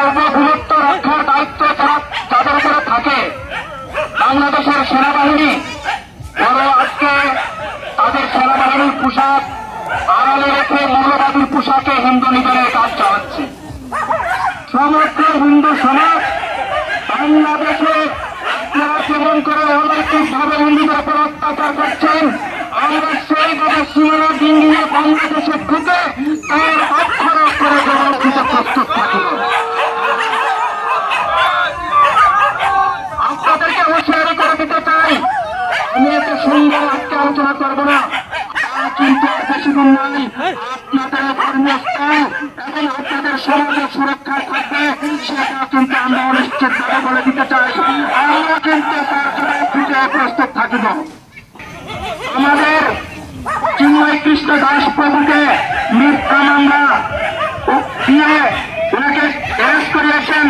সার্বভৌমত্ব রক্ষার দায়িত্ব তাদের উপরে থাকে। বাংলাদেশের সেনাবাহিনী বড় আজকে তাদের সেনাবাহিনীর পোশাক আড়ালে রেখে মৌলবাদীর পোশাকে হিন্দু নিধনের কাজ চালাচ্ছে। সমগ্র হিন্দু সমাজ বাংলাদেশে আপনারা কেমন করে অলৌকিকভাবে হিন্দুদের উপর অত্যাচার করছেন, আমরা সেইভাবে সীমানা ডিঙ্গিয়ে বাংলাদেশে ঢুকে তার অক্ষরক করে জবাব দিতে প্রস্তুত থাকব। আপনাদেরকে হুঁশিয়ারি করে দিতে চাই, আমি এত সুন্দর আজকে আলোচনা করবো না, কিন্তু বেশি দিন নাই আপনাদের ধর্মস্থল এবং আপনাদের সমাজের সুরক্ষা থাকবে, সেটা কিন্তু আমরা অনিশ্চিতভাবে বলে দিতে চাই। আমরা কিন্তু তার জবাব দিতে প্রস্তুত থাকব। আমাদের চিন্ময় কৃষ্ণ দাস প্রভুকে মিথ্যা মামলা দিয়ে ওনাকে অ্যারেস্ট করিয়েছেন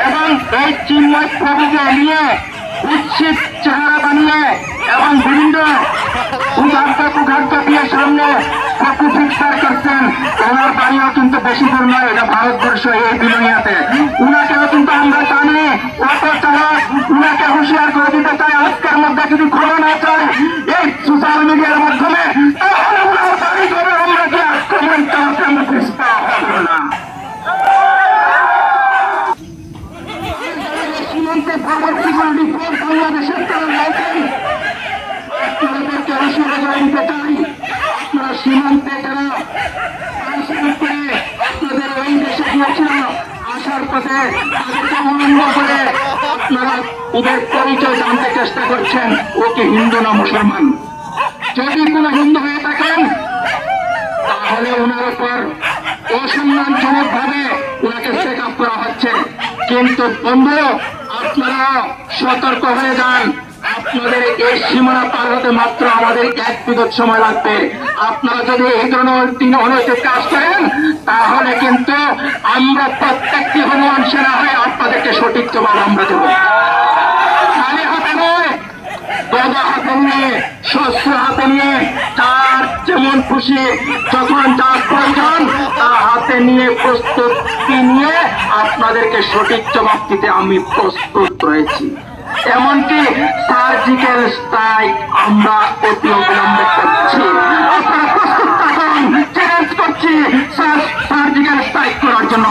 এবং এই চিন্ময় প্রভুকে নিয়ে উচ্ছিত চেহারা বানিয়ে এবং বিভিন্ন কুখাদ্য দিয়ে সামনে ফটো ফিক্সার করছেন। ওনার বাড়িও কিন্তু বেশি দূর নয়, এটা ভারতবর্ষ এই বিলোনিয়াতে। উনাকেও কিন্তু আমরা জানি, অথচ উনাকে হুঁশিয়ার করে দিতে চাই, আজকের মধ্যে যদি ক্ষমা না চায় এই সোশ্যাল মিডিয়ার মাধ্যমে, তাহলে ওনার বাড়ি করে আমরা যে আক্রমণ চালাতে আমরা পিছপা হব না। সীমান্তে পরবর্তী বাংলাদেশের তারা লাইছেন, আপনাদেরকে হুঁশিয়ারি করে দিতে চাই, আপনারা সীমান্তে যারা আপনাদের ওই দেশে গিয়েছিল আসার পথে তাদেরকে অবলম্বন করে আপনারা ওদের পরিচয় জানতে চেষ্টা করছেন, ওকে হিন্দু না মুসলমান। যদি কোনো হিন্দু হয়ে থাকেন তাহলে ওনার উপর অসম্মানজনক ভাবে ওনাকে চেক আপ করা হচ্ছে। কিন্তু বন্ধু, আপনারা সতর্ক হয়ে যান, আপনাদের এই সীমানা পার হতে মাত্র আমাদের 1 মিনিট সময় লাগবে। আপনারা যদি এই ধরনের অনৈতিক কাজ করেন তাহলে কিন্তু আমরা প্রত্যেকটি হনুমান সেনা হয়ে আপনাদেরকে সঠিক জবাব আমরা দেব। খালি হাতে নয়, গদা হাতে নিয়ে, শস্ত্র হাতে নিয়ে, যার যেমন খুশি যখন যার প্রয়োজন তা হাতে নিয়ে প্রস্তুতি নিয়ে আপনাদেরকে সঠিক জবাব দিতে আমি প্রস্তুত রয়েছি। এমনকি সার্জিক্যাল স্ট্রাইক আমরা অতি অবিলম্বে করছি। আপনারা প্রস্তুত থাকুন, চ্যালেঞ্জ করছি সার্জিক্যাল স্ট্রাইক করার জন্য।